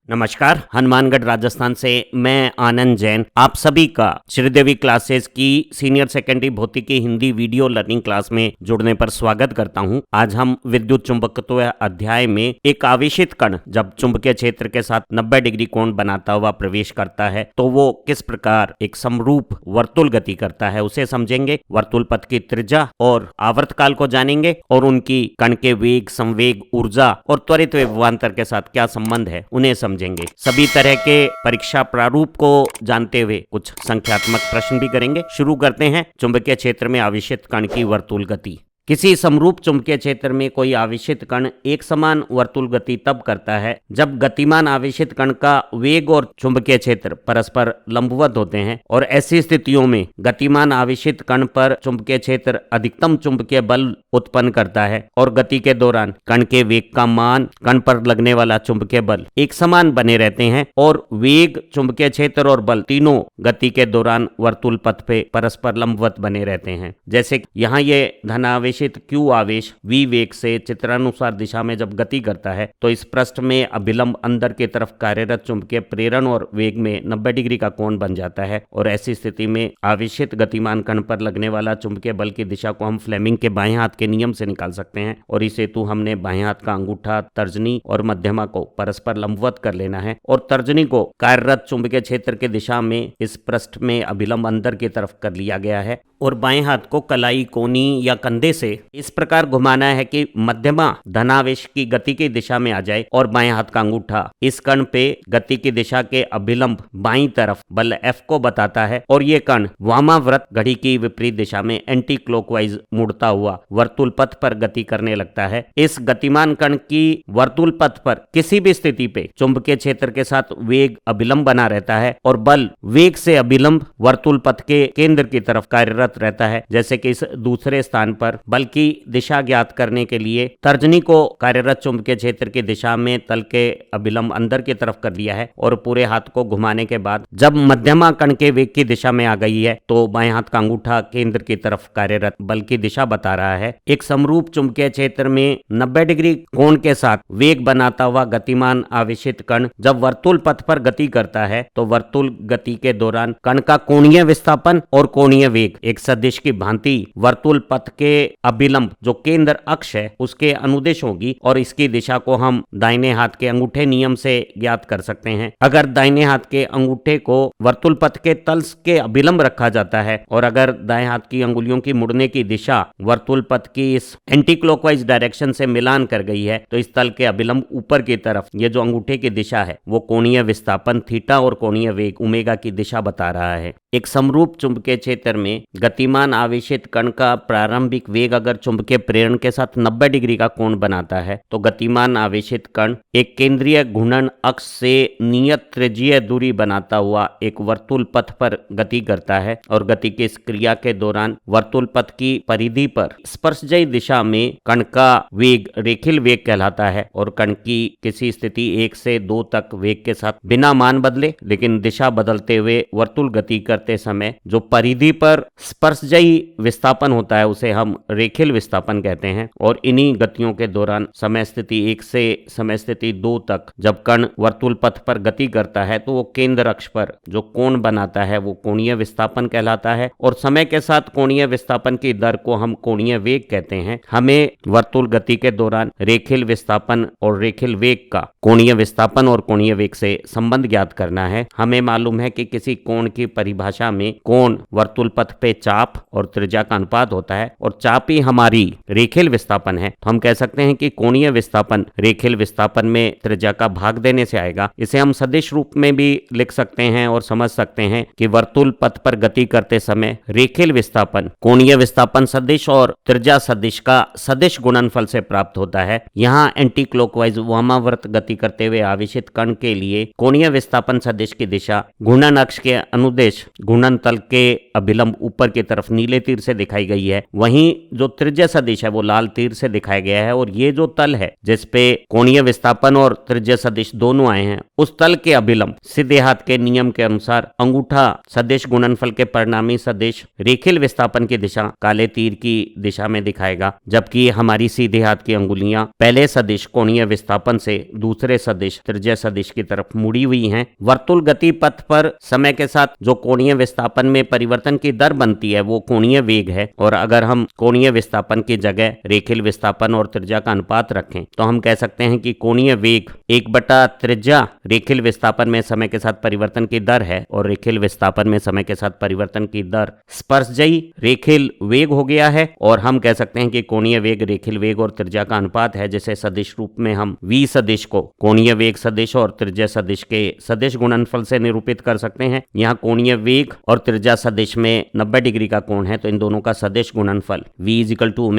नमस्कार, हनुमानगढ़ राजस्थान से मैं आनंद जैन आप सभी का श्रीदेवी क्लासेस की सीनियर सेकेंडरी भौतिकी हिंदी वीडियो लर्निंग क्लास में जुड़ने पर स्वागत करता हूं। आज हम विद्युत चुंबकत्व अध्याय में एक आवेशित कण जब चुंबकीय क्षेत्र के साथ 90 डिग्री कोण बनाता हुआ प्रवेश करता है तो वो किस प्रकार एक समरूप वर्तुल गति करता है उसे समझेंगे। वर्तुल पथ की त्रिज्या और आवर्तकाल को जानेंगे और उनकी कण के वेग, संवेग, ऊर्जा और त्वरित विभवांतर के साथ क्या संबंध है उन्हें समझेंगे। सभी तरह के परीक्षा प्रारूप को जानते हुए कुछ संख्यात्मक प्रश्न भी करेंगे। शुरू करते हैं। चुंबकीय क्षेत्र में आवेशित कण की वर्तुल गति। किसी समरूप चुंबकीय क्षेत्र में कोई आवेशित कण एक समान वर्तुल गति तब करता है जब गतिमान आवेशित कण का वेग और चुंबकीय क्षेत्र परस्पर लंबवत होते हैं, और ऐसी स्थितियों में गतिमान आवेशित कण पर चुंबकीय क्षेत्र अधिकतम चुंबकीय बल उत्पन्न करता है और गति के दौरान कण के वेग का मान, कण पर लगने वाला चुंबकीय बल एक समान बने रहते हैं और वेग, चुंबकीय क्षेत्र और बल तीनों गति के दौरान वर्तुल पथ पे परस्पर लंबवत बने रहते हैं। जैसे यहाँ ये धनावेश Q आवेश V वेग से चित्रानुसार दिशा में जब गति करता है तो इस पृष्ठ में अभिलंब अंदर की तरफ कार्यरत चुंबकीय प्रेरण और वेग में 90 डिग्री का कोण बन जाता है, और ऐसी स्थिति में आवेशित गतिमान कण पर लगने वाला चुंबकीय बल की दिशा को हम फ्लेमिंग के बाएं हाथ के नियम से निकाल सकते हैं, और इस हेतु हमने बाएं हाथ का अंगूठा, तर्जनी और मध्यमा को परस्पर लंबवत कर लेना है और तर्जनी को कार्यरत चुंबकीय क्षेत्र की दिशा में इस पृष्ठ में अभिलंब अंदर की तरफ कर लिया गया है, और बाएं हाथ को कलाई, कोनी या कंधे से इस प्रकार घुमाना है कि मध्यमा धनावेश की गति की दिशा में आ जाए और बाएं हाथ का अंगूठा इस कण पे गति की दिशा के अभिलंब बाईं तरफ बल F को बताता है, और ये कण वामाव्रत घड़ी की विपरीत दिशा में एंटी क्लॉकवाइज मुड़ता हुआ वर्तुल पथ पर गति करने लगता है। इस गतिमान कण की वर्तुल पथ पर किसी भी स्थिति पे चुंबकीय क्षेत्र के साथ वेग अभिलंब बना रहता है और बल वेग से अभिलंब वर्तुल पथ के केंद्र की तरफ कार्यरत रहता है। जैसे कि इस दूसरे स्थान पर बल की दिशा ज्ञात करने के लिए तर्जनी को कार्यरत चुंबकीय क्षेत्र की दिशा में तल के अभिलंब अंदर की तरफ कर दिया है, और पूरे हाथ को घुमाने के बाद जब मध्यमा कण के वेग की दिशा में आ गई है तो बाएं हाथ का अंगूठा केंद्र की तरफ कार्यरत बल की दिशा बता रहा है। एक समरूप चुंबकीय क्षेत्र में 90 डिग्री कोण के साथ वेग बनाता हुआ गतिमान आवेशित कण जब वर्तुल पथ पर गति करता है तो वर्तुल गति के दौरान कण का कोणीय विस्थापन और कोणीय वेग एक सदिश की भांति वर्तुल पथ के अभिलंब जो केंद्र अक्ष है उसके अनुदिश होगी, और इसकी दिशा को हम दाहिने हाथ के अंगूठे नियम से ज्ञात कर सकते हैं। अगर दाहिने हाथ के अंगूठे को वर्तुल पथ के तल के अभिलंब रखा जाता है और अगर दाएं हाथ की अंगुलियों की मुड़ने की दिशा वर्तुल पथ की इस एंटी क्लॉकवाइज डायरेक्शन से मिलान कर गई है तो इस तल के अभिलंब ऊपर की तरफ ये जो अंगूठे की दिशा है वो कोणीय विस्थापन थीटा और कोणीय वेग ओमेगा की दिशा बता रहा है। एक समरूप चुंबकीय क्षेत्र में गतिमान आवेशित कण का प्रारंभिक वेग अगर चुंबकीय प्रेरण के साथ 90 डिग्री का कोण बनाता है तो गतिमान आवेशित कण एक केंद्रीय घूर्णन अक्ष से नियत त्रिज्यीय दूरी बनाता हुआ एक वर्तुल पथ पर गति करता है, और गति की इस क्रिया के दौरान वर्तुल पथ की परिधि पर स्पर्शजयी दिशा में कण का वेग रेखीय वेग कहलाता है, और कण की किसी स्थिति 1 से 2 तक वेग के साथ बिना मान बदले लेकिन दिशा बदलते हुए वर्तुल गति करते समय जो परिधि पर स्पर्शजयी विस्थापन होता है उसे हम रेखीय विस्थापन कहते हैं। और इन्हीं गतियों के दौरान समय स्थिति 1 से समय स्थिति 2 तक जब कण वर्तुल पथ पर गति करता है तो वो केंद्र अक्ष पर जो कोण बनाता है वो कोणीय विस्थापन कहलाता है, और समय के साथ कोणीय विस्थापन की दर को हम कोणीय वेग कहते हैं। हमें वर्तुल गति के दौरान रेखीय विस्थापन और रेखीय वेग का कोणीय विस्थापन और कोणीय वेग से संबंध ज्ञात करना है। हमें मालूम है कि किसी कोण की परिभाषा में कोण वर्तुल पथ पे चाप और त्रिज्या का अनुपात होता है, और चाप ही हमारी रेखीय विस्थापन है, तो हम कह सकते हैं कि कोणीय विस्थापन रेखीय विस्थापन में त्रिज्या का भाग देने से आएगा। इसे हम सदिश रूप में भी लिख सकते हैं और समझ सकते हैं कि वर्तुल पथ पर गति करते समय रेखीय विस्थापन कोणीय विस्थापन सदिश और त्रिज्या सदिश का सदिश गुणनफल से प्राप्त होता है। यहाँ एंटी क्लॉकवाइज वामावर्त गति करते हुए आवेशित कण के लिए कोणीय विस्थापन सदिश की दिशा घूर्णन अक्ष के अनुदिश घूर्णन तल के अभिलंब ऊपर की तरफ नीले तीर से दिखाई गई है, वहीं जो त्रिज्या सदिश है वो लाल तीर से दिखाया गया है। और ये जो तल है जिसपे कोणीय विस्थापन और त्रिज्या सदिश दोनों आए हैं, उस तल के अभिलंब सीधे हाथ के नियम के अनुसार अंगूठा सदिश गुणनफल के परिणामी सदिश रेखीय विस्थापन की दिशा काले तीर की दिशा में दिखाएगा, जबकि हमारी सीधे हाथ की अंगुलियां पहले सदिश कोणीय विस्थापन से दूसरे सदिश त्रिज्या सदिश की तरफ मुड़ी हुई हैं। वर्तुल गति पथ पर समय के साथ जो कोणीय विस्थापन में परिवर्तन की दर बनती है वो कोणीय वेग है। और अगर हम कोणीय विस्थापन की जगह रेखीय विस्थापन और त्रिज्या का अनुपात रखें तो हम कह सकते हैं कि कोणीय वेग 1/त्रिज्या रेखीय विस्थापन में समय के साथ परिवर्तन की दर है, और रेखीय विस्थापन में समय के साथ परिवर्तन की दर स्पर्शजयी रेखीय वेग हो गया है। और हम कह सकते हैं कि कोणीय वेग रेखीय वेग और त्रिज्या का अनुपात है, जिसे सदिश रूप में हम v सदिश को कोणीय वेग सदिश और त्रिज्या सदिश के सदिश गुणनफल से निरूपित कर सकते हैं। यहाँ कोणीय वेग और त्रिज्या सदिश में 90 डिग्री का कोण है, तो इन दोनों का सदिश गुणनफल v = ω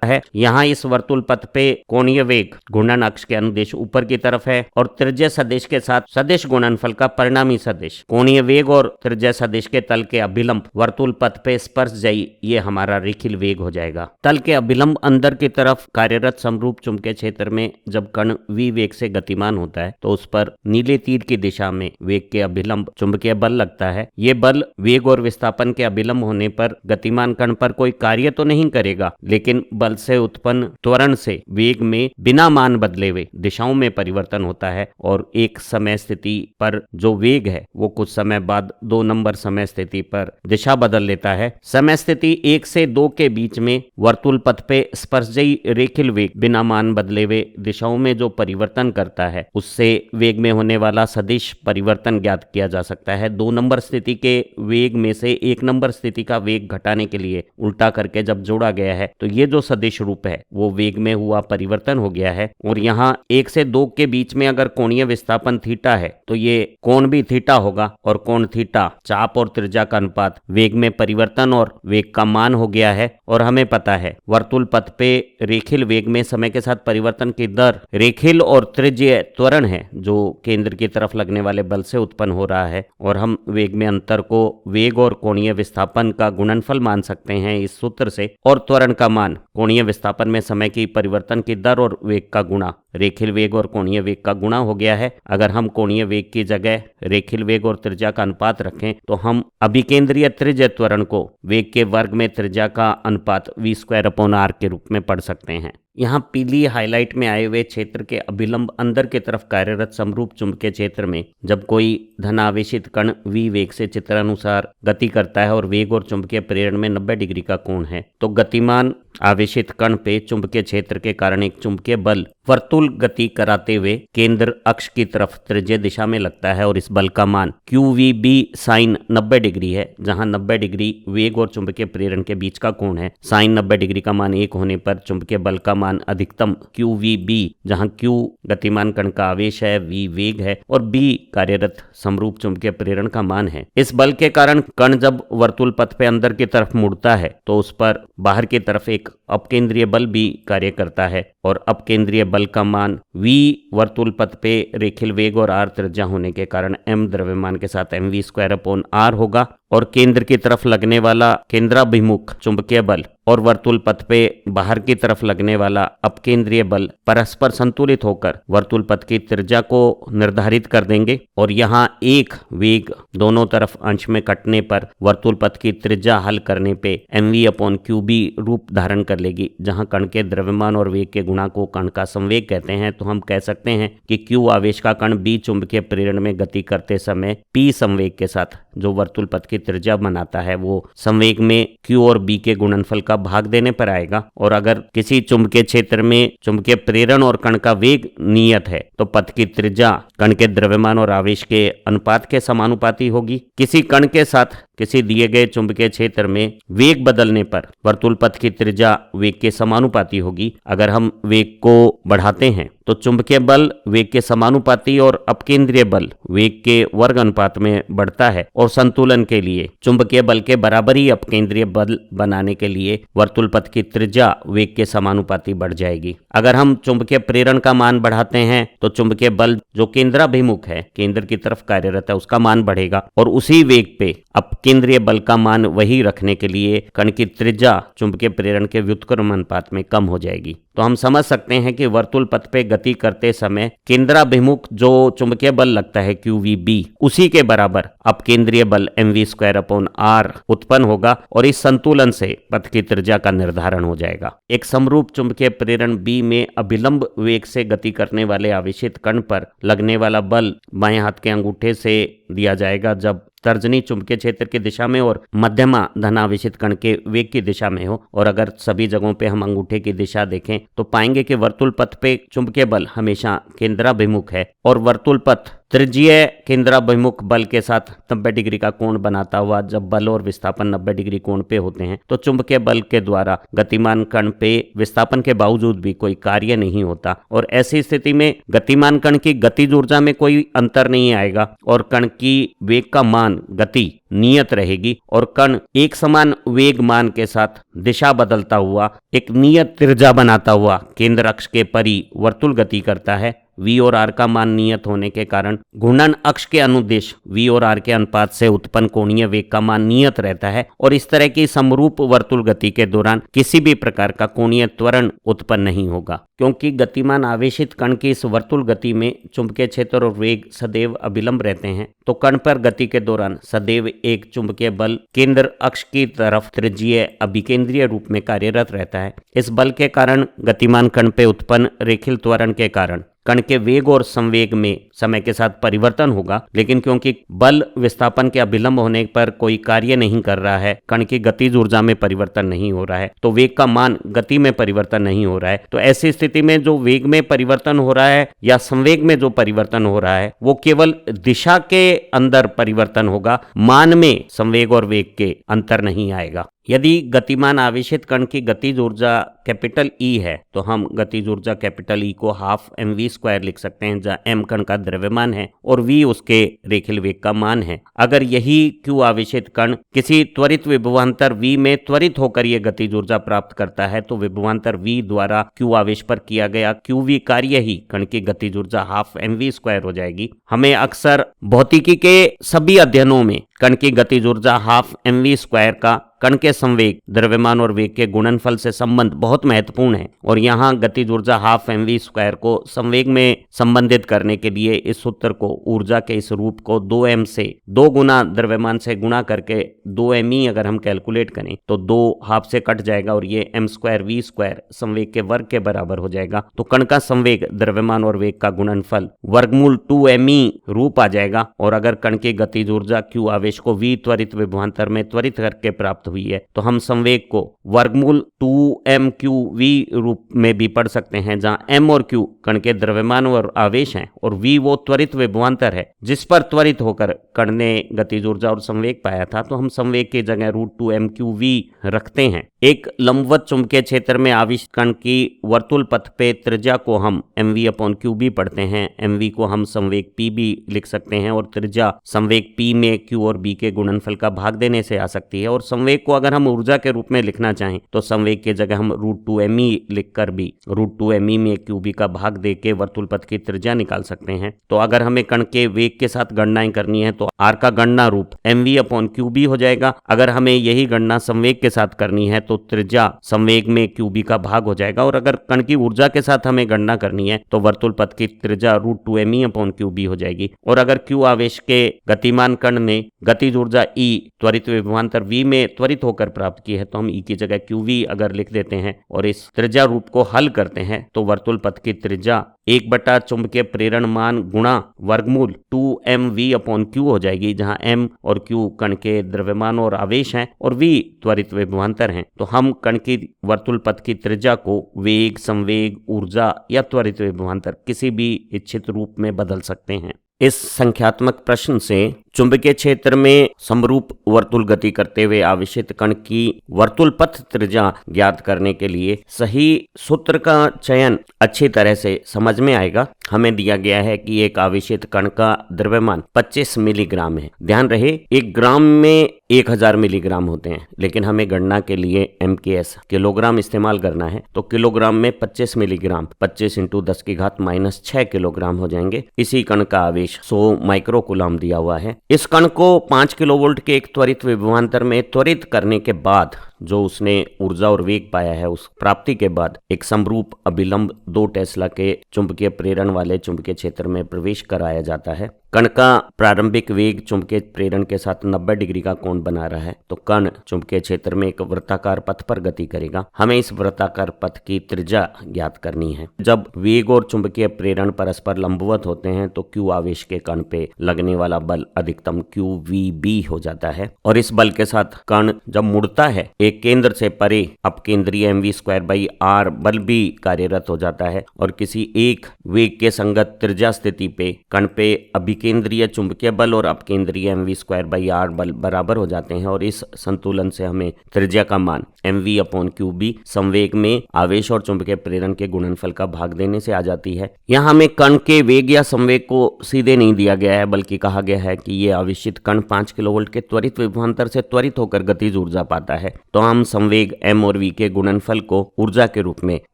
है। यहाँ इस वर्तुल पथ पे कोणीय वेग घूर्णन अक्ष के अनुदिश ऊपर की तरफ है, और त्रिज्या सदिश के साथ सदिश गुणनफल का परिणामी सदिश कोणीय वेग और त्रिज्या सदिश के तल के अभिलंब वर्तुल पथ पे स्पर्शजयी, ये हमारा रेखीय वेग हो जाएगा। तल के अभिलंब अंदर की तरफ कार्यरत समरूप चुंबकीय क्षेत्र में जब कण v वेग से गतिमान होता है तो उस पर नीले तीर की दिशा में वेग के अभिलंब चुंबकीय बल लगता है। ये बल वेग और विस्थापन के अभिलंब होने पर गतिमान कण पर कोई कार्य तो नहीं करेगा, लेकिन बल से उत्पन्न त्वरण से वेग में बिना मान बदले हुए दिशाओं में परिवर्तन होता है, और एक समय स्थिति पर जो वेग है वो कुछ समय बाद 2 नंबर समय स्थिति पर दिशा बदल लेता है। समय स्थिति 1 से 2 के बीच में वर्तुल पथ पे स्पर्शजयी रेखीय वेग बिना मान बदले हुए दिशाओं में जो परिवर्तन करता है उससे वेग में होने वाला सदिश परिवर्तन ज्ञात किया जा सकता है। 2 नंबर स्थिति के वेग में से 1 नंबर स्थिति का वेग घटाने के लिए उल्टा करके जब जोड़ा गया है तो ये जो सदिश रूप है वो वेग में हुआ परिवर्तन हो गया है। और यहाँ 1 से 2 के बीच में अगर कोणीय विस्थापन थीटा है तो ये कोण भी थीटा होगा, और कोण थीटा चाप और त्रिज्या का अनुपात वेग में परिवर्तन और वेग का मान हो गया है। और हमें पता है वर्तुल पथ पे रेखीय वेग में समय के साथ परिवर्तन की दर रेखीय और त्रिज्यीय त्वरण है जो केंद्र की तरफ लगने वाले बल से उत्पन्न हो रहा है, और हम वेग में अंतर को वेग और कोणीय विस्थापन का गुणनफल मान सकते हैं इस सूत्र से। और त्वरण का मान कोणीय विस्थापन में समय की परिवर्तन की दर और वेग का गुणा रेखीय वेग और कोणीय वेग का गुणा हो गया है। अगर हम कोणीय वेग की जगह रेखीय वेग और त्रिज्या का अनुपात रखें तो हम अभिकेंद्रीय त्रिज्य त्वरण को वेग के वर्ग में त्रिज्या का अनुपात v² के रूप में पढ़ सकते हैं। यहाँ पीली हाईलाइट में आए हुए क्षेत्र के अभिलंब अंदर की तरफ कार्यरत समरूप चुंबकीय क्षेत्र में जब कोई धनावेशित कण v वेग से चित्रानुसार गति करता है और वेग और चुंबकीय प्रेरण में 90 डिग्री का कोण है, तो गतिमान आवेशित कण पे चुंबकीय क्षेत्र के कारण एक चुंबकीय बल वर्तुल गति कराते हुए केंद्र अक्ष की तरफ त्रिज्यीय दिशा में लगता है, और इस बल का मान QVB sin 90 डिग्री है, जहां 90 डिग्री वेग और चुंबकीय प्रेरण के बीच का कोण है। sin 90 डिग्री का मान 1 होने पर चुंबकीय बल का मान अधिकतम QVB, जहां Q गतिमान कण का आवेश है, V वेग है और B कार्यरत समरूप चुंबकीय प्रेरण का मान है। इस बल के कारण कण जब वर्तुल पथ पे अंदर की तरफ मुड़ता है तो उस पर बाहर की तरफ एक अपकेंद्रीय बल भी कार्य करता है, और अपकेंद्रीय बल का मान v वर्तुल पथ पे रेखीय वेग और r त्रिज्या होने के कारण m द्रव्यमान के साथ mv²/r होगा, और केंद्र की तरफ लगने वाला केंद्राभिमुख चुंबकीय बल और वर्तुल पथ पे बाहर की तरफ लगने वाला अपकेंद्रीय बल परस्पर संतुलित होकर वर्तुल पथ की त्रिज्या को निर्धारित कर देंगे। और यहाँ एक वेग दोनों तरफ अंश में कटने पर वर्तुल पथ की त्रिज्या हल करने पे mv/qb रूप धारण कर लेगी, जहाँ कण के द्रव्यमान और वेग के गुणा को कण का संवेग कहते हैं। तो हम कह सकते हैं कि q आवेश का कण b चुंबकीय प्रेरण में गति करते समय p संवेग के साथ जो वर्तुल पथ की त्रिज्या बनाता है वो संवेग में q और b के गुणनफल का भाग देने पर आएगा। और अगर किसी चुंबकीय क्षेत्र में चुंबकीय प्रेरण और कण का वेग नियत है तो पथ की त्रिज्या कण के द्रव्यमान और आवेश के अनुपात के समानुपाती होगी। किसी कण के साथ किसी दिए गए चुंबकीय क्षेत्र में वेग बदलने पर वर्तुल पथ की त्रिज्या वेग के समानुपाती होगी। अगर हम वेग को बढ़ाते हैं तो चुंबकीय बल वेग के समानुपाती और अपकेंद्रीय बल वेग के वर्ग अनुपात में बढ़ता है और संतुलन के लिए चुंबकीय बल के बराबर ही अपकेंद्रीय बल बनाने के लिए वर्तुल पथ की त्रिज्या वेग के समानुपाती बढ़ जाएगी। अगर हम चुंबकीय प्रेरण का मान बढ़ाते हैं तो चुंबकीय बल जो केंद्राभिमुख है, केंद्र की तरफ कार्यरत है, उसका मान बढ़ेगा और उसी वेग पे अपकेंद्रीय बल का मान वही रखने के लिए कण की त्रिज्या चुंबकीय प्रेरण के व्युत्क्रम अनुपात में कम हो जाएगी। तो हम समझ सकते हैं कि वर्तुल पथ पे गति करते समय केंद्राभिमुख जो चुंबकीय बल लगता है QVB, उसी के बराबर अपकेंद्रीय बल mv²/r उत्पन्न होगा और इस संतुलन से पथ की त्रिज्या का निर्धारण हो जाएगा। एक समरूप चुंबकीय प्रेरण B में अभिलंब वेग से गति करने वाले आवेशित कण पर लगने वाला बल बाएं हाथ के अंगूठे से दिया जाएगा जब तर्जनी चुंबकीय क्षेत्र की दिशा में और मध्यमा धनावेशित कण के वेग की दिशा में हो। और अगर सभी जगहों पे हम अंगूठे की दिशा देखें तो पाएंगे कि वर्तुल पथ पे चुंबकीय बल हमेशा केंद्राभिमुख है और वर्तुल पथ त्रिज्यीय केंद्राभिमुख बल के साथ 90 डिग्री का कोण बनाता हुआ जब बल और विस्थापन 90 डिग्री कोण पे होते हैं तो चुंबकीय बल के द्वारा गतिमान कण पे विस्थापन के बावजूद भी कोई कार्य नहीं होता और ऐसी स्थिति में गतिमान कण की गतिज ऊर्जा में कोई अंतर नहीं आएगा और कण की वेग का मान गति नियत रहेगी और कण एक समान वेग मान के साथ दिशा बदलता हुआ एक नियत त्रिज्या बनाता हुआ केंद्र अक्ष के परि वर्तुल गति करता है। V और R का मान नियत होने के कारण घूर्णन अक्ष के अनुदिश V और R के अनुपात से उत्पन्न कोणीय वेग का मान नियत रहता है और इस तरह की समरूप वर्तुल गति के दौरान किसी भी प्रकार का कोणीय त्वरण उत्पन्न नहीं होगा। क्योंकि गतिमान आवेशित कण की इस वर्तुल गति में चुंबकीय क्षेत्र और वेग सदैव अभिलंब रहते हैं तो कण पर गति के दौरान सदैव एक चुंबकीय बल केंद्र अक्ष की तरफ त्रिज्यीय अभिकेंद्रीय रूप में कार्यरत रहता है। इस बल के कारण गतिमान कण पे उत्पन्न रेखीय त्वरण के कारण कण के वेग और संवेग में समय के साथ परिवर्तन होगा, लेकिन क्योंकि बल विस्थापन के अभिलंब होने पर कोई कार्य नहीं कर रहा है, कण की गतिज ऊर्जा में परिवर्तन नहीं हो रहा है तो वेग का मान गति में परिवर्तन नहीं हो रहा है। तो ऐसी स्थिति में जो वेग में परिवर्तन हो रहा है या संवेग में जो परिवर्तन हो रहा है वो केवल दिशा के अंदर परिवर्तन होगा, मान में संवेग और वेग के अंतर नहीं आएगा। यदि गतिमान आवेशित कण की गतिज ऊर्जा कैपिटल E है तो हम गतिज ऊर्जा कैपिटल E को हाफ mv² लिख सकते हैं जहाँ m कण का द्रव्यमान है और v उसके रेखीय वेग का मान है। अगर यही q आवेशित कण किसी त्वरित विभवांतर v में त्वरित होकर यह गतिज ऊर्जा प्राप्त करता है तो विभवांतर v द्वारा q आवेश पर किया गया qv कार्य ही कण की गतिज ऊर्जा हाफ mv² हो जाएगी। हमें अक्सर भौतिकी के सभी अध्ययनों में कण की गतिज ऊर्जा हाफ mv² का कण के संवेग द्रव्यमान और वेग के गुणनफल से संबंध बहुत महत्वपूर्ण है और यहाँ गतिज ऊर्जा हाफ mv² को संवेग में संबंधित करने के लिए इस सूत्र को ऊर्जा के इस रूप को 2m से 2 गुना द्रव्यमान से गुणा करके 2me अगर हम कैलकुलेट करें तो 2 हाफ से कट जाएगा और ये m²v² संवेग के वर्ग के बराबर हो जाएगा। तो कण का संवेग द्रव्यमान और वेग का गुणनफल वर्गमूल 2me रूप आ जाएगा और अगर कण की गतिज ऊर्जा q आवेश को v त्वरित विभवांतर में त्वरित करके प्राप्त हुई है तो हम संवेग को वर्गमूल 2mqv रूप में भी पढ़ सकते हैं जहां m और q कण के द्रव्यमान और आवेश हैं और v वो त्वरित विभवांतर है जिस पर त्वरित होकर कण ने गतिज ऊर्जा और संवेग पाया था। तो हम संवेग की जगह √2mqv रखते हैं। एक लंबवत चुंबकीय क्षेत्र में आवेशित कण की वर्तुल पथ पे त्रिज्या को हम mv/qb पढ़ते हैं। mv को हम संवेग pb लिख सकते हैं और त्रिज्या संवेग p में q और b के गुणनफल का भाग देने से आ सकती है और संवेग को अगर हम ऊर्जा के रूप में लिखना चाहें तो संवेग की जगह हम √2me लिखकर भी √2me में qb का भाग देके वर्तुल पथ की त्रिज्या निकाल सकते हैं। तो अगर हमें कण के वेग के साथ गणनाएं करनी है तो r का गणना रूप mv/qb हो जाएगा। अगर हमें यही गणना संवेग के साथ करनी है तो त्रिज्या संवेग में qb का भाग हो जाएगा और अगर कण की ऊर्जा के साथ हमें गणना करनी है तो वर्तुल पथ की त्रिज्या √2me/qb हो जाएगी। और अगर q आवेश के गतिमान कण ने गतिज ऊर्जा E त्वरित विभवांतर v में त्वरित होकर प्राप्त की है तो हम E की जगह qv अगर लिख देते हैं और इस त्रिज्या रूप को हल करते हैं तो वर्तुल पथ की त्रिज्या 1 चुंबकीय प्रेरण मान गुणा वर्गमूल 2mv/q हो जाएगी जहां m और q कण के द्रव्यमान और आवेश हैं और v त्वरित विभवांतर हैं। तो हम कण की वर्तुल पथ की त्रिज्या को वेग, संवेग, ऊर्जा या त्वरित विभवांतर किसी भी इच्छित रूप में बदल सकते हैं। इस संख्यात्मक प्रश्न से चुंबकीय क्षेत्र में समरूप वर्तुल गति करते हुए आवेशित कण की वर्तुल पथ त्रिज्या ज्ञात करने के लिए सही सूत्र का चयन अच्छी तरह से समझ में आएगा। हमें दिया गया है कि एक आवेशित कण का द्रव्यमान 25 मिलीग्राम है। ध्यान रहे, एक ग्राम में 1000 मिलीग्राम होते हैं, लेकिन हमें गणना के लिए MKS किलोग्राम इस्तेमाल करना है, तो किलोग्राम में 25 मिलीग्राम 25 × 10⁻⁶ किलोग्राम हो जाएंगे। इसी कण का आवेश 100 माइक्रोकूलम दिया हुआ है। इस कण को 5 किलोवोल्ट के एक त्वरित विभवांतर में त्वरित करने के बाद जो उसने ऊर्जा और वेग पाया है, उस प्राप्ति के बाद एक समरूप अभिलंब 2 टेस्ला के चुंबकीय प्रेरण वाले चुंबकीय क्षेत्र में प्रवेश कराया जाता है। कण का प्रारंभिक वेग चुंबकीय प्रेरण के साथ 90 डिग्री का कोण बना रहा है, तो कण चुंबकीय क्षेत्र में एक वृत्ताकार पथ पर गति करेगा। हमें इस वृत्ताकार पथ की त्रिज्या ज्ञात करनी है। जब वेग और चुंबकीय प्रेरण परस्पर लंबवत होते हैं तो Q आवेश के कण पे लगने वाला बल अधिकतम QVB हो जाता है, और इस बल के साथ कण जब मुड़ता है एक केंद्र से परे अपकेंद्रीय mv²/r बल भी कार्यरत हो जाता है, और किसी एक वेग के संगत त्रिज्या स्थिति पे कण पे अभिकेंद्रीय चुंबकीय बल और अपकेंद्रीय mv²/r बल बराबर हो जाते हैं, और इस संतुलन से हमें त्रिज्या का मान mv/qb संवेग में आवेश और चुंबकीय प्रेरण के गुणनफल का भाग देने से आ जाती है। यहाँ हमें कण के वेग या संवेग को सीधे नहीं दिया गया है, बल्कि कहा गया है कि ये आवेशित कण 5 किलोवोल्ट के त्वरित विभवांतर से त्वरित होकर गतिज ऊर्जा पाता है। तो हम संवेग m और v के गुणनफल को ऊर्जा के रूप में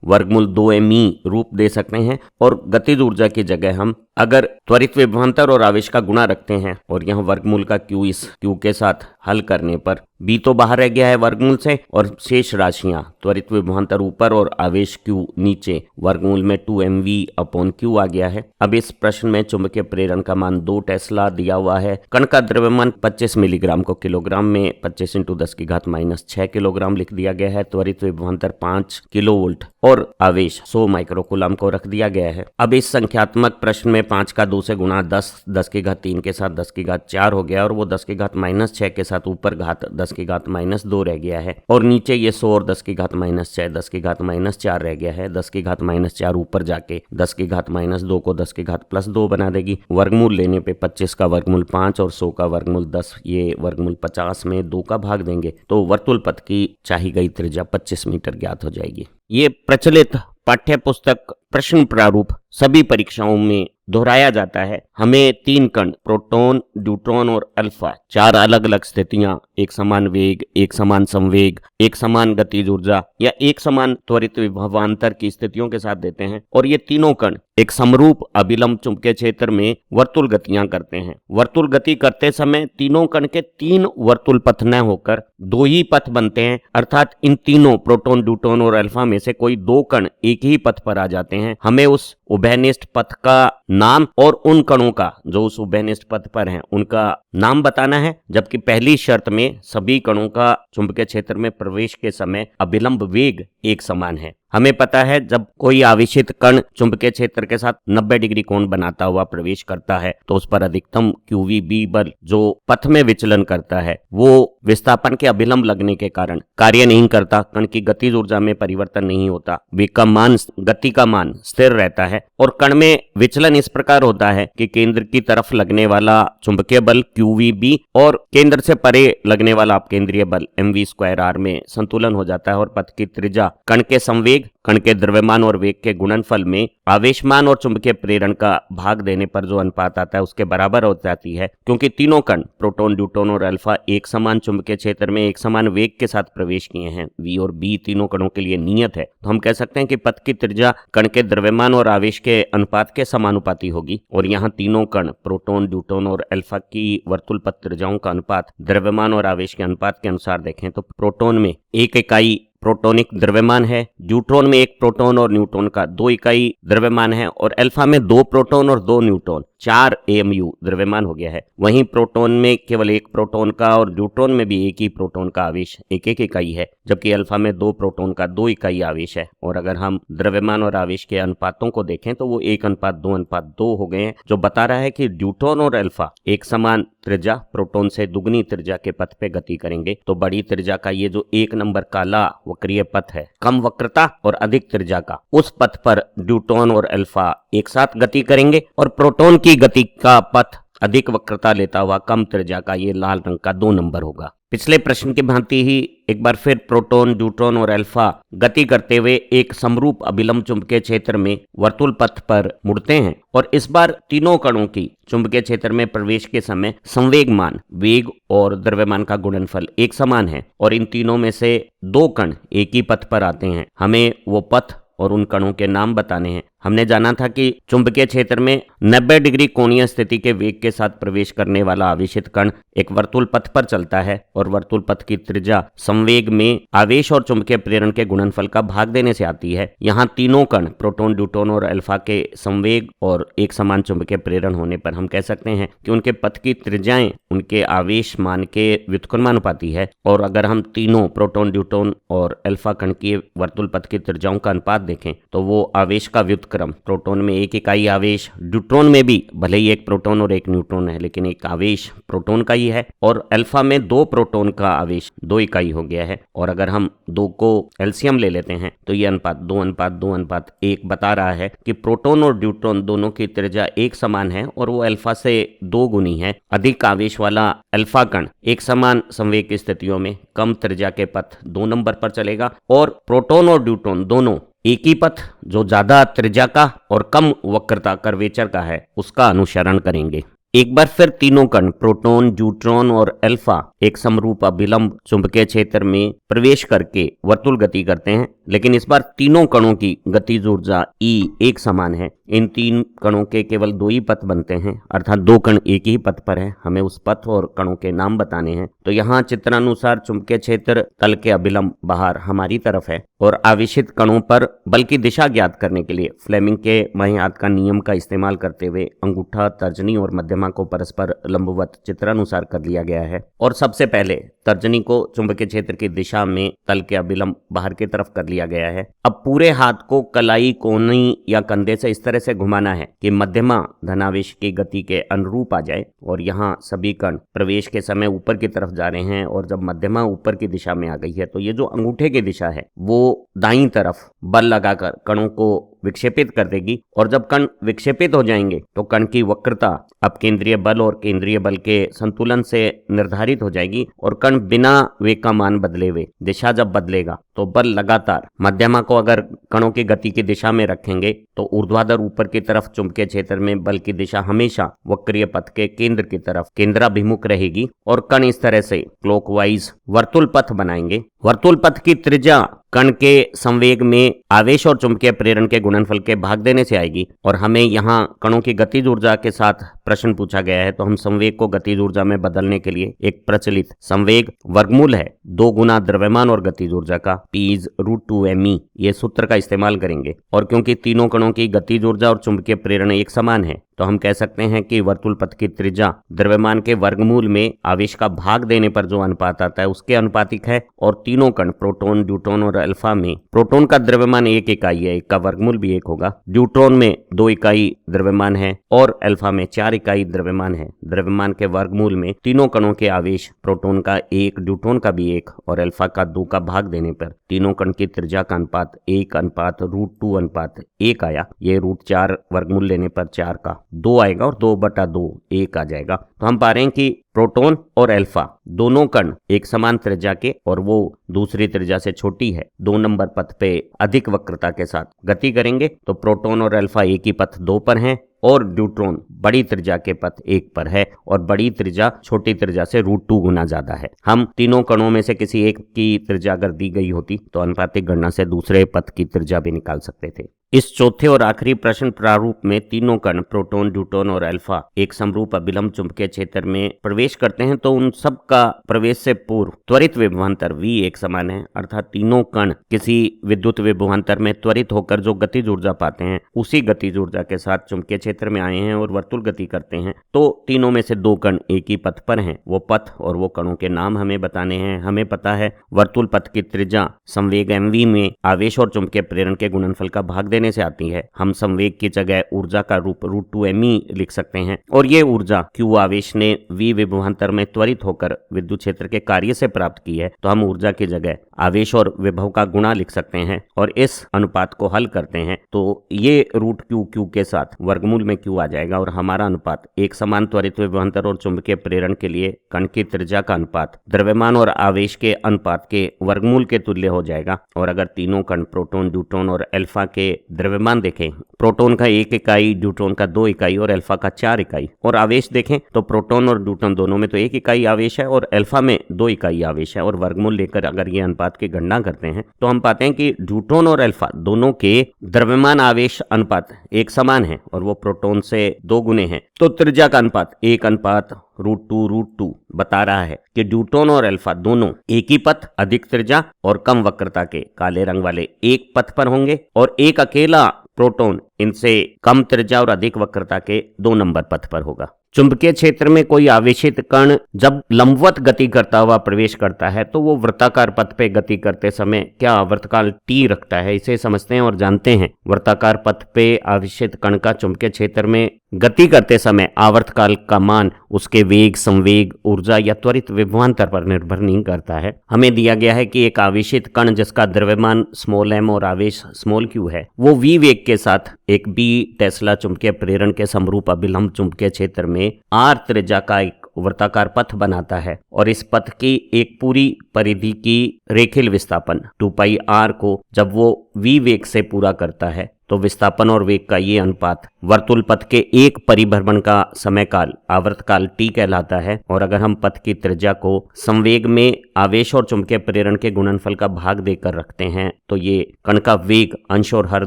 वर्गमूल 2me रूप दे सकते हैं, और गतिज ऊर्जा की जगह हम अगर त्वरित विभवांतर और आवेश का गुणा रखते हैं और यहाँ वर्गमूल का Q इस Q के साथ हल करने पर B तो बाहर रह गया है वर्गमूल से, और शेष राशियां त्वरित विभवांतर ऊपर और आवेश Q नीचे वर्गमूल में 2mv/q आ गया है। अब इस प्रश्न में चुंबकीय प्रेरण का मान 2 टेस्ला दिया हुआ है। कण का द्रव्यमान 25 मिलीग्राम को किलोग्राम में 25 × 10⁻⁶ किलोग्राम लिख दिया गया है। त्वरित विभवांतर 5 किलोवोल्ट और आवेश 100 माइक्रोकूलम को रख दिया गया है। अब इस संख्यात्मक प्रश्न में 5 का 2 से गुणा 10⁻³ के साथ 10⁻4 हो गया, और वो 10⁻⁻6 के साथ ऊपर घात 10⁻⁻2 रह गया है, और नीचे ये 100 और 10⁻⁻6 10⁻⁻4 रह गया है। 10⁻4 ऊपर जाके 10⁻2 को 10⁻+2 बना देगी। वर्गमूल लेने पे 25 का वर्गमूल 5 और 100 का वर्गमूल 10, ये वर्गमूल 50 में 2 का भाग देंगे, तो वर्तुल पथ की चाही गई त्रिज्या 25 मीटर ज्ञात हो जाएगी। ये प्रचलित पाठ्य पुस्तक प्रश्न प्रारूप सभी परीक्षाओं में दोहराया जाता है। हमें 3 कण प्रोटॉन, न्यूट्रॉन और अल्फा, 4 अलग अलग स्थितियां, एक समान वेग, एक समान संवेग, एक समान गतिज ऊर्जा या एक समान त्वरित विभवांतर की स्थितियों के साथ देते हैं, और ये तीनों कण एक समरूप अभिलंब चुंबकीय क्षेत्र में वर्तुल गतियां करते हैं। वर्तुल गति करते समय तीनों कण के 3 वर्तुल पथ न होकर 2 ही पथ बनते हैं, अर्थात इन तीनों प्रोटॉन, न्यूट्रॉन और अल्फा में से कोई 2 कण एक ही पथ पर आ जाते हैं। हमें उस उभयनिष्ठ पथ का नाम और उन कणों का जो उस उभयनिष्ठ पथ पर हैं उनका नाम बताना है, जबकि पहली शर्त में सभी कणों का चुंबकीय क्षेत्र में प्रवेश के समय अभिलंब वेग एक समान है। हमें पता है जब कोई आवेशित कण चुंबकीय क्षेत्र के साथ 90 डिग्री कोण बनाता हुआ प्रवेश करता है तो उस पर अधिकतम QVB बल जो पथ में विचलन करता है वो विस्थापन के अभिलंब लगने के कारण कार्य नहीं करता। कण की गतिज ऊर्जा में परिवर्तन नहीं होता, वेग का मान, गति का मान स्थिर रहता है, और कण में विचलन इस प्रकार होता है कि केंद्र की तरफ लगने वाला चुंबकीय बल QVB और केंद्र से परे लगने वाला अपकेंद्रीय बल mv²r में संतुलन हो जाता है, और पथ की त्रिज्या कण के संवेग, कण के द्रव्यमान और वेग के गुणनफल में आवेशमान और चुंबकीय प्रेरण का भाग देने पर जो अनुपात आता है उसके बराबर हो जाती है। क्योंकि तीनों कण प्रोटॉन, न्यूट्रॉन और अल्फा एक समान चुंबकीय क्षेत्र में एक समान वेग के साथ प्रवेश किए हैं, V और B तीनों कणों के लिए नियत है, तो हम कह सकते हैं कि पथ की त्रिज्या कण के द्रव्यमान और आवेश के अनुपात के समानुपाती होगी। और यहाँ तीनों कण प्रोटॉन, न्यूट्रॉन और अल्फा की वर्तुल पथ त्रिज्याओं का अनुपात द्रव्यमान और आवेश के अनुपात के अनुसार देखें तो प्रोटॉन में 1 इकाई प्रोटोनिक द्रव्यमान है, न्यूट्रॉन में 1 प्रोटॉन और न्यूट्रॉन का 2 इकाई द्रव्यमान है, और अल्फा में 2 प्रोटॉन और 2 न्यूट्रॉन 4 AMU द्रव्यमान हो गया है। वहीं प्रोटॉन में केवल 1 प्रोटॉन का और न्यूट्रॉन में भी 1 ही प्रोटॉन का आवेश 1 इकाई है, जबकि अल्फा में 2 प्रोटॉन का 2 इकाई आवेश है। और अगर हम द्रव्यमान और आवेश के अनुपातों को देखें तो वो 1:2:2 हो गए हैं, जो बता रहा है कि न्यूट्रॉन और अल्फा एक समान त्रिज्या प्रोटॉन से दुगनी त्रिज्या के पथ पे गति करेंगे। तो बड़ी त्रिज्या का ये जो 1 नंबर काला वक्रीय पथ है, कम वक्रता और अधिक त्रिज्या का, उस पथ पर न्यूट्रॉन और अल्फा एक साथ गति करेंगे, और प्रोटॉन की गति का पथ अधिक वक्रता लेता हुआ कम त्रिज्या का ये लाल रंग का 2 नंबर होगा। पिछले प्रश्न की भांति ही एक बार फिर प्रोटॉन, न्यूट्रॉन और अल्फा गति करते हुए एक समरूप अभिलंब चुंबकीय क्षेत्र में वर्तुल पथ पर मुड़ते हैं और इस बार तीनों कणों की चुंबकीय क्षेत्र में प्रवेश के समय संवेग मान, वेग और द्रव्यमान का गुणनफल एक समान है और इन तीनों में से 2 कण एक ही पथ पर आते हैं। हमें वो पथ और उन कणों के नाम बताने हैं। हमने जाना था कि चुंबकीय क्षेत्र में 90 डिग्री कोणीय स्थिति के वेग के साथ प्रवेश करने वाला आवेशित कण एक वर्तुल पथ पर चलता है और वर्तुल पथ की त्रिज्या संवेग में आवेश और चुंबकीय प्रेरण के गुणनफल का भाग देने से आती है। यहाँ तीनों कण प्रोटॉन, न्यूट्रॉन और अल्फा के संवेग और एक समान चुंबकीय प्रेरण होने पर हम कह सकते हैं कि उनके पथ की त्रिज्याएं उनके आवेश मान के व्युत्क्रमानुपाती है। और अगर हम तीनों प्रोटॉन, न्यूट्रॉन और अल्फा कण की वर्तुल पथ की त्रिज्याओं का अनुपात देखें तो वो आवेश का व्युत्क्रम, प्रोटॉन में 1 इकाई आवेश, न्यूट्रॉन में भी भले ही 1 प्रोटॉन और 1 न्यूट्रॉन है लेकिन एक आवेश प्रोटॉन का ही है, और अल्फा में 2 प्रोटॉन का आवेश 2 इकाई हो गया है। और अगर हम 2 को एलसीएम ले लेते हैं तो ये अनुपात 2:2:1 बता रहा है कि प्रोटॉन और न्यूट्रॉन दोनों की त्रिज्या एक समान है और वो अल्फा से 2 गुनी है। अधिक आवेश वाला अल्फा कण एक समान संवेग की स्थितियों में कम त्रिज्या के पथ 2 नंबर पर चलेगा और प्रोटॉन और न्यूट्रॉन दोनों एक ही पथ जो ज्यादा त्रिज्या का और कम वक्रता कर्वेचर का है उसका अनुसरण करेंगे। एक बार फिर तीनों कण प्रोटॉन, न्यूट्रॉन और अल्फा एक समरूप अभिलंब चुंबकीय क्षेत्र में प्रवेश करके वर्तुल गति करते हैं, लेकिन इस बार तीनों कणों की गतिज ऊर्जा E एक समान है। इन 3 कणों के केवल 2 ही पथ बनते हैं, अर्थात 2 कण एक ही पथ पर है। हमें उस पथ और कणों के नाम बताने हैं। तो यहाँ चित्रानुसार चुंबकीय क्षेत्र तल के अभिलंब बाहर हमारी तरफ है और आवेशित कणों पर बल की दिशा ज्ञात करने के लिए फ्लेमिंग के बाएं हाथ का नियम का इस्तेमाल करते हुए अंगूठा, तर्जनी और मध्यमा को परस्पर लंबवत चित्रानुसार कर लिया गया है। और सबसे पहले तर्जनी को चुंबकीय क्षेत्र की दिशा में तल के अभिलंब बाहर की तरफ कर लिया गया है। अब पूरे हाथ को कलाई, कोहनी या कंधे से इस तरह से घुमाना है कि मध्यमा धनावेश की गति के अनुरूप आ जाए और यहाँ सभी कण प्रवेश के समय ऊपर की तरफ जा रहे हैं और जब मध्यमा ऊपर की दिशा में आ गई है तो ये जो अंगूठे की दिशा है वो दाईं तरफ बल लगाकर कणों को विक्षेपित कर देगी और जब कण विक्षेपित हो जाएंगे तो कण की वक्रता अब केंद्रीय बल और केंद्रीय बल के संतुलन से निर्धारित हो जाएगी और कण बिना वेग का मान बदले हुए दिशा जब बदलेगा तो बल लगातार मध्यमा को अगर कणों की गति की दिशा में रखेंगे तो ऊर्ध्वाधर ऊपर की तरफ चुंबकीय क्षेत्र में बल की दिशा हमेशा वक्रीय पथ के केंद्र की तरफ केंद्राभिमुख रहेगी और कण इस तरह से क्लॉकवाइज वर्तुल पथ बनाएंगे। वर्तुल पथ की त्रिज्या कण के संवेग में आवेश और चुंबकीय प्रेरण के गुणनफल के भाग देने से आएगी और हमें यहाँ कणों की गतिज ऊर्जा के साथ प्रश्न पूछा गया है तो हम संवेग को गतिज ऊर्जा में बदलने के लिए एक प्रचलित संवेग वर्गमूल है 2 गुना द्रव्यमान और गतिज ऊर्जा का P√2mE ये सूत्र का इस्तेमाल करेंगे। और क्योंकि तीनों कणों की गतिज ऊर्जा और चुंबकीय प्रेरण एक समान है तो हम कह सकते हैं कि वर्तुल पथ की त्रिज्या द्रव्यमान के वर्गमूल में आवेश का भाग देने पर जो अनुपात आता है उसके अनुपातिक है। और तीनों कण प्रोटॉन, न्यूट्रॉन और अल्फा में प्रोटॉन का द्रव्यमान 1 इकाई है, 1 का वर्गमूल भी 1 होगा। न्यूट्रॉन में 2 इकाई द्रव्यमान है और अल्फा में 4 इकाई द्रव्यमान है। द्रव्यमान के वर्गमूल में तीनों कणों के आवेश प्रोटॉन का 1, न्यूट्रॉन का भी 1 और अल्फा का 2 का भाग देने पर तीनों कण की त्रिज्या का अनुपात 1:√2:1 आया। ये √4 वर्गमूल लेने पर 4 का 2 आएगा और 2/2 1 आ जाएगा। तो हम पा रहे हैं कि प्रोटॉन और अल्फा दोनों कण एक समान त्रिज्या के और वो दूसरी त्रिज्या से छोटी है 2 नंबर पथ पे अधिक वक्रता के साथ गति करेंगे तो प्रोटॉन और अल्फा एक ही पथ 2 पर हैं और न्यूट्रॉन बड़ी त्रिज्या के पथ 1 पर है और बड़ी त्रिज्या छोटी त्रिज्या से √2 गुना ज्यादा है। हम तीनों कणों में से किसी एक की त्रिज्या अगर दी गई होती तो अनुपातिक गणना से दूसरे पथ की त्रिज्या भी निकाल सकते थे। इस चौथे और आखिरी प्रश्न प्रारूप में तीनों कण प्रोटॉन, न्यूट्रॉन और अल्फा एक समरूप अभिलंब चुंबकीय क्षेत्र में प्रवेश करते हैं तो उन सब का प्रवेश से पूर्व त्वरित विभवांतर v एक समान है, अर्थात तीनों कण किसी विद्युत विभवांतर में त्वरित होकर जो गतिज ऊर्जा पाते हैं उसी गतिज ऊर्जा के साथ चुंबकीय क्षेत्र में आए हैं और वर्तुल गति करते हैं तो तीनों में से 2 कण एक ही पथ पर हैं। वो पथ और वो कणों के नाम हमें बताने हैं। हमें पता है वर्तुल पथ की त्रिज्या संवेग mv में आवेश और चुंबकीय प्रेरण के गुणनफल का भाग देने देने से आती है। हम संवेग की जगह ऊर्जा का रूप √2mE लिख सकते हैं और ये ऊर्जा Q आवेश ने V विभवांतर में त्वरित होकर विद्युत क्षेत्र के कार्य से प्राप्त की है। तो हम ऊर्जा की जगह आवेश और विभव का गुणा लिख सकते हैं और इस अनुपात को हल करते हैं तो ये √Q के साथ वर्गमूल में Q आ जाएगा और हमारा अनुपात एक समान त्वरित विभवांतर और चुंबकीय प्रेरण के लिए कण की त्रिज्या का अनुपात द्रव्यमान और आवेश के अनुपात के वर्गमूल के तुल्य हो जाएगा। और अगर तीनों कण प्रोटॉन, न्यूट्रॉन और अल्फा के द्रव्यमान देखें, प्रोटॉन का 1 इकाई, न्यूट्रॉन का 2 इकाई और अल्फा का 4 इकाई, और आवेश देखें तो प्रोटॉन और न्यूट्रॉन दोनों में तो 1 इकाई आवेश है और अल्फा में 2 इकाई आवेश है। और वर्गमूल लेकर अगर ये अनुपात की गणना करते हैं तो हम पाते हैं कि न्यूट्रॉन और अल्फा दोनों के द्रव्यमान आवेश अनुपात एक समान है और वो प्रोटॉन से 2 गुने हैं। तो त्रिज्या का अनुपात 1:√2 बता रहा है कि न्यूट्रॉन और अल्फा दोनों एक ही पथ, अधिक त्रिज्या और कम वक्रता के काले रंग वाले एक पथ पर होंगे और एक अकेला प्रोटॉन इनसे कम त्रिज्या और अधिक वक्रता के 2 नंबर पथ पर होगा। चुंबकीय क्षेत्र में कोई आवेशित कण जब लंबवत गति करता हुआ प्रवेश करता है तो वो वृत्ताकार पथ पे गति करते समय क्या आवर्तकाल t रखता है, इसे समझते हैं और जानते हैं। वृत्ताकार पथ पे आवेशित कण का चुंबकीय क्षेत्र में गति करते समय आवर्तकाल का मान उसके वेग, संवेग, ऊर्जा या त्वरित विभवांतर पर निर्भर नहीं करता है। हमें दिया गया है कि एक आवेशित कण जिसका द्रव्यमान m और आवेश q है वो v वेग के साथ एक b टेस्ला चुंबकीय प्रेरण के समरूप अभिलंब चुंबकीय क्षेत्र में r त्रिज्या का एक वृत्ताकार पथ बनाता है और इस पथ की एक पूरी परिधि की रेखीय विस्थापन 2πr को जब वो v वेग से पूरा करता है तो विस्थापन और वेग का ये अनुपात वर्तुल पथ के एक परिभ्रमण का समय काल आवर्तकाल t कहलाता है। और अगर हम पथ की त्रिज्या को संवेग में आवेश और चुंबकीय प्रेरण के गुणनफल का भाग देकर रखते हैं तो ये कण का वेग अंश और हर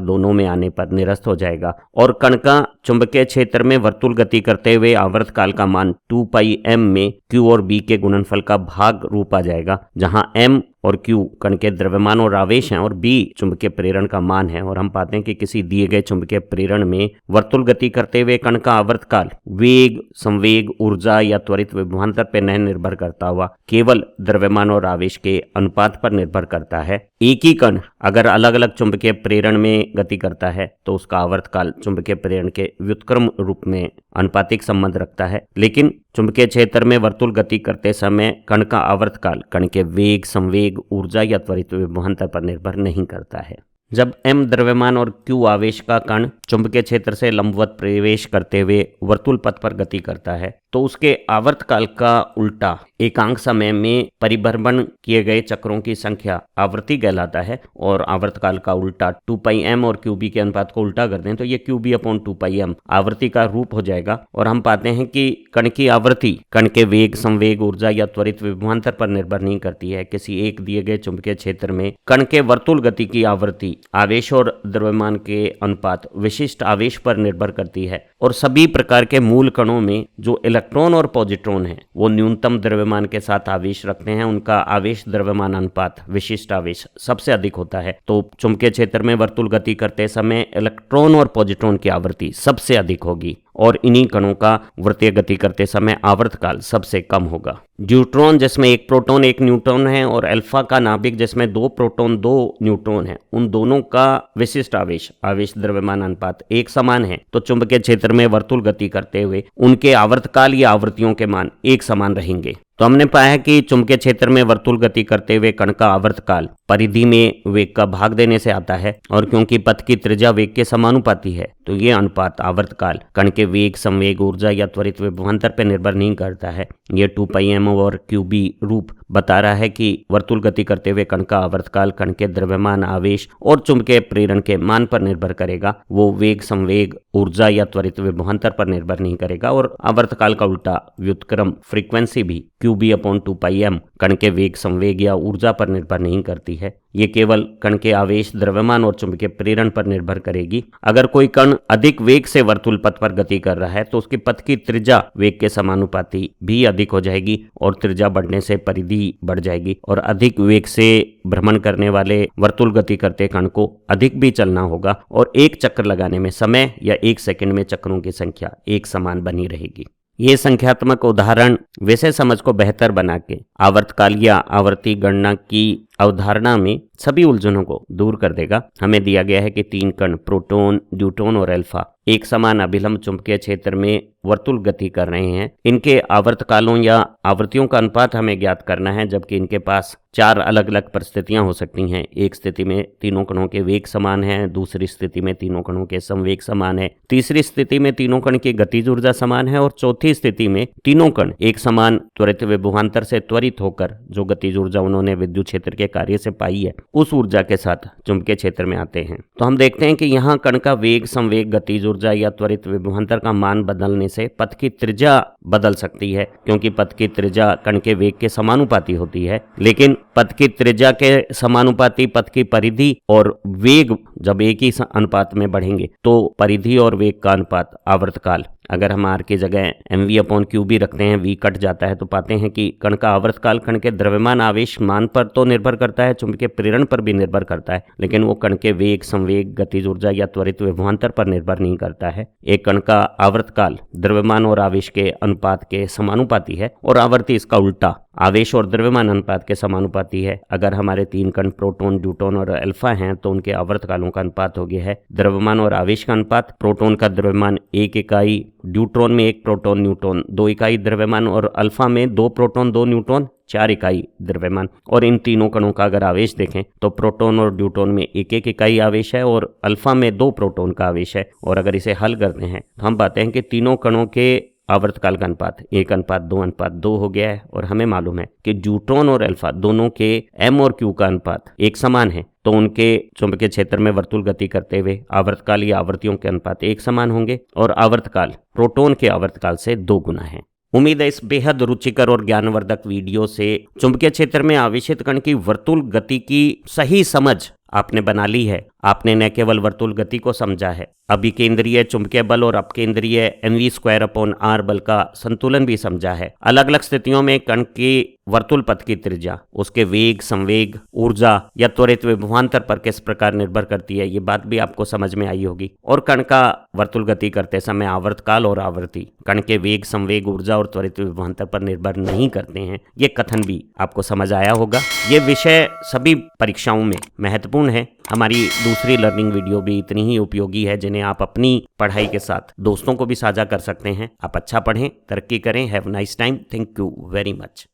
दोनों में आने पर निरस्त हो जाएगा और कण का चुंबकीय क्षेत्र में वर्तुल गति करते हुए आवर्तकाल का मान 2πm में q और b के गुणनफल का भाग रूप आ जाएगा, जहां m और q कण के द्रव्यमान और आवेश हैं और b चुंबकीय प्रेरण का मान है। और हम पाते हैं कि किसी दिए गए चुंबकीय प्रेरण में वर्तुल गति करते हुए कण का आवर्तकाल वेग, संवेग, ऊर्जा या त्वरित विभवांतर पर नहीं निर्भर करता हुआ केवल द्रव्यमान और आवेश के अनुपात पर निर्भर करता है। एक ही कण अगर अलग अलग चुंबकीय प्रेरण में गति करता है तो उसका आवर्तकाल चुंबकीय प्रेरण के व्युत्क्रम रूप में अनुपातिक संबंध रखता है, लेकिन चुंबकीय क्षेत्र में वर्तुल गति करते समय कण का आवर्तकाल कण के वेग, संवेग, ऊर्जा या त्वरित विभवांतर पर निर्भर नहीं करता है। जब m द्रव्यमान और q आवेश का कण चुंबकीय क्षेत्र से लंबवत प्रवेश करते हुए वर्तुल पथ पर गति करता है तो उसके आवर्तकाल का उल्टा एकांक समय में परिभ्रमण किए गए चक्रों की संख्या आवृत्ति कहलाता है। और आवर्तकाल का उल्टा 2πm और qb के अनुपात को उल्टा कर दें तो ये qb/2πm आवृत्ति का रूप हो जाएगा। और हम पाते हैं कि कण की आवृत्ति कण के वेग, संवेग, ऊर्जा या त्वरित विभवांतर पर निर्भर नहीं करती है। किसी एक दिए गए चुंबकीय क्षेत्र में कण के वर्तुल गति की आवृत्ति आवेश और द्रव्यमान के अनुपात विशिष्ट आवेश पर निर्भर करती है। और सभी प्रकार के मूल कणों में जो इलेक्ट्रॉन और पॉजिट्रॉन हैं वो न्यूनतम द्रव्यमान के साथ आवेश रखते हैं, उनका आवेश द्रव्यमान अनुपात विशिष्ट आवेश सबसे अधिक होता है। तो चुंबकीय क्षेत्र में वर्तुल गति करते समय इलेक्ट्रॉन और पॉजिट्रॉन की आवृत्ति सबसे अधिक होगी और इन्हीं कणों का वृत्तीय गति करते समय आवर्तकाल सबसे कम होगा। न्यूट्रॉन जिसमें 1 प्रोटॉन 1 न्यूट्रॉन है और अल्फा का नाभिक जिसमें 2 प्रोटॉन 2 न्यूट्रॉन है, उन दोनों का विशिष्ट आवेश द्रव्यमान अनुपात एक समान है। तो चुंबकीय क्षेत्र में वर्तुल गति करते हुए उनके आवर्तकाल या आवृत्तियों के मान एक समान रहेंगे। तो हमने पाया कि चुंबकीय क्षेत्र में वर्तुल गति करते हुए कण का आवर्तकाल परिधि में वेग का भाग देने से आता है और क्योंकि पथ की त्रिज्या वेग के समानुपाती है तो ये अनुपात आवर्तकाल कण के वेग, संवेग, ऊर्जा या त्वरित विभवांतर पर निर्भर नहीं करता है। ये 2πm और qb रूप बता रहा है कि वर्तुल गति करते हुए कण का आवर्तकाल कण के द्रव्यमान, आवेश और चुंबकीय प्रेरण के मान पर निर्भर करेगा, वो वेग, संवेग, ऊर्जा या त्वरित विभवांतर पर निर्भर नहीं करेगा। और आवर्तकाल का उल्टा व्युत्क्रम फ्रीक्वेंसी भी qb/2πm कण के वेग, संवेग या ऊर्जा पर निर्भर नहीं करती है। ये केवल कण के आवेश, द्रव्यमान और चुंबकीय प्रेरण पर निर्भर करेगी। अगर कोई कण अधिक वेग से वर्तुल पथ पर गति कर रहा है तो उसके पथ की त्रिज्या वेग के समानुपाती भी अधिक हो जाएगी और त्रिज्या बढ़ने से परिधि बढ़ जाएगी और अधिक वेग से भ्रमण करने वाले वर्तुल गति करते कण को अधिक भी चलना होगा और एक चक्र लगाने में समय या 1 सेकंड में चक्रों की संख्या एक समान बनी रहेगी। ये संख्यात्मक उदाहरण विषय समझ को बेहतर बना के आवर्तकाल या आवर्ती गणना की अवधारणा में सभी उलझनों को दूर कर देगा। हमें दिया गया है कि 3 कण प्रोटॉन, न्यूट्रॉन और अल्फा एक समान अभिलंब चुंबकीय क्षेत्र में वर्तुल गति कर रहे हैं। इनके आवर्तकालों या आवृत्तियों का अनुपात हमें ज्ञात करना है, जबकि इनके पास 4 अलग अलग परिस्थितियां हो सकती हैं। एक स्थिति में तीनों कणों के वेग समान हैं, दूसरी स्थिति में तीनों कणों के समवेग समान है, तीसरी स्थिति में तीनों कण की गतिज ऊर्जा समान है और चौथी स्थिति में तीनों कण एक समान त्वरित विभवांतर से त्वरित होकर जो गतिज ऊर्जा उन्होंने विद्युत क्षेत्र के कार्य से पाई है उस ऊर्जा के साथ चुंबकीय क्षेत्र में आते हैं। तो हम देखते हैं कि यहाँ कण का वेग, संवेग, गतिज ऊर्जा या त्वरित विभवांतर का मान बदलने से पथ की त्रिज्या बदल सकती है, क्योंकि पथ की त्रिज्या कण के वेग के समानुपाती होती है। लेकिन पथ की त्रिज्या के समानुपाती पथ की परिधि और वेग जब एक ही अनुपात में बढ़ेंगे तो परिधि और वेग का अनुपात आवर्तकाल, अगर हम आर की जगह mv/q भी रखते हैं, v कट जाता है, तो पाते हैं कि कण का आवर्तकाल कण के द्रव्यमान आवेश मान पर तो निर्भर करता है, चुंबकीय प्रेरण पर भी निर्भर करता है, लेकिन वो कण के वेग, संवेग, गतिज ऊर्जा या त्वरित विभवांतर पर निर्भर नहीं करता है। एक कण का आवर्तकाल द्रव्यमान और आवेश के अनुपात के समानुपाती है और आवर्ती इसका उल्टा आवेश और द्रव्यमान अनुपात के समानुपाती है। अगर हमारे 3 कण प्रोटॉन, न्यूट्रॉन और अल्फा हैं तो उनके आवर्तकालों का अनुपात हो गया है द्रव्यमान और आवेश का अनुपात। प्रोटॉन का द्रव्यमान 1 इकाई, न्यूट्रॉन में 1 प्रोटॉन न्यूट्रॉन 2 इकाई द्रव्यमान और अल्फा में 2 प्रोटॉन 2 न्यूट्रॉन 4 इकाई द्रव्यमान। और इन तीनों कणों का अगर आवेश देखें तो प्रोटॉन और न्यूट्रॉन में 1-1 इकाई आवेश है और अल्फा में 2 प्रोटॉन का आवेश है। और अगर इसे हल करते हैं तो हम पाते हैं कि तीनों कणों के आवर्तकाल का अनुपात 1:2:2 हो गया है। और हमें मालूम है कि न्यूट्रॉन और अल्फा दोनों के m और q का अनुपात एक समान है, तो उनके चुंबकीय क्षेत्र में वर्तुल गति करते हुए आवर्तकाल या आवृत्तियों के अनुपात एक समान होंगे और आवर्तकाल प्रोटॉन के आवर्तकाल से 2 गुना है। उम्मीद है इस बेहद रुचिकर और ज्ञानवर्धक वीडियो से चुंबकीय क्षेत्र में आवेशित कण की वर्तुल गति की सही समझ आपने बना ली है। आपने न केवल वर्तुल गति को समझा है, अभिकेंद्रीय चुंबकीय बल और अपकेंद्रीय mv²/r बल का संतुलन भी समझा है। अलग अलग स्थितियों में कण की वर्तुल पथ की त्रिज्या उसके वेग, संवेग, ऊर्जा या त्वरित विभवांतर पर किस प्रकार निर्भर करती है, ये बात भी आपको समझ में आई होगी। और कण का वर्तुल गति करते समय आवर्तकाल और आवृत्ति कण के वेग, संवेग, ऊर्जा और त्वरित विभवांतर पर निर्भर नहीं करते हैं, ये कथन भी आपको समझ आया होगा। ये विषय सभी परीक्षाओं में महत्वपूर्ण है। हमारी दूसरी लर्निंग वीडियो भी इतनी ही उपयोगी है, जिन्हें आप अपनी पढ़ाई के साथ दोस्तों को भी साझा कर सकते हैं। आप अच्छा पढ़ें, तरक्की करें। Have nice time. Thank you very much.